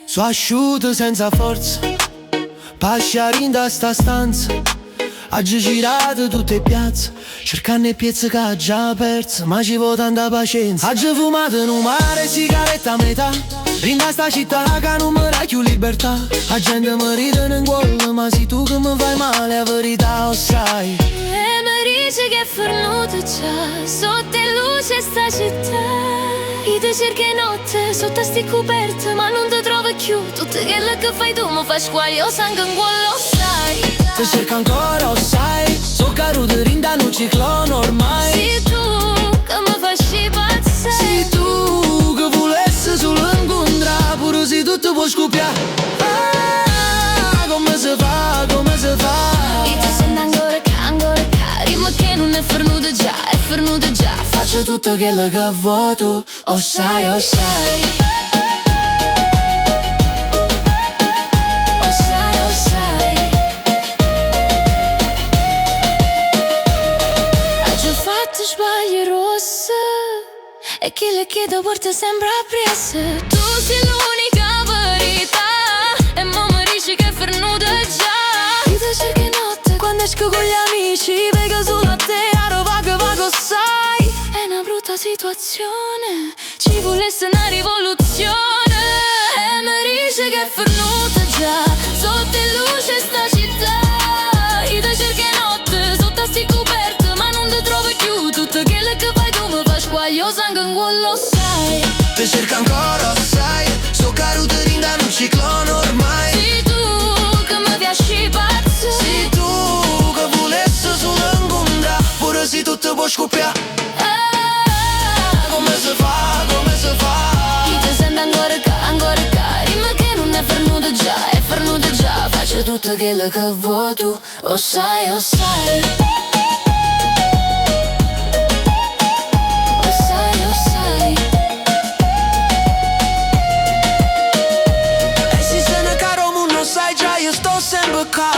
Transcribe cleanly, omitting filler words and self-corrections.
So asciutto senza forza, pasciare da sta stanza. Oggi girato tutte le piazze, cercando piezze che ha già perso, ma ci vuole tanta pazienza. Oggi fumato in un mare, sigaretta a metà, rinda sta città che non mi dà più libertà. La gente mi ride in gol, ma sei tu che mi fai male, la verità lo sai. E mi dice che è fornuto già, sotto luce sta città. Io ti cerco notte, sotto sti coperte, ma non ti trovo più. Tutto quello che fai tu mi fa squaglio sangue in quello sai. Ti cerco ancora, lo sai, so caduto rinda un ciclone ormai. Sei tu che mi fai scipazzare. Sei tu che volessi solo incontrare, pure se tutto può scoppiare. Ah, come si fa, come si fa? E ti sento ancora rima che non è fornuto già, è fornuto già. Faccio tutto quello che vuoi tu, lo sai, lo sai. Sbagli rosse e chi le chiedo porta sempre appresso. Tu sei l'unica verità e mo mi dici che è fornuta già. Io ti cerco notte quando esco con gli amici, pega solo a te, aro vago sai. È una brutta situazione, ci volesse una rivoluzione. E mi dice che è fornuta già, sotto luce sta città. Io ti cerco notte sotto sti coperti, ma non ti trovo più. Tutto quello che fai tu mi fa squaglio sangue in quello sai. Ti cerco ancora, sai, sto caduto rinda un ciclone ormai. Sei tu che mi piaci pazzo. Sei tu che volessi solo incontrare, pure se tutto può scoppiare. Come si fa, come si fa? Io ti sento ancora rima che non è fornuto già, è fornuto già. Faccio tutto quello che vuoi tu, lo sai, lo sai. Sempre qua,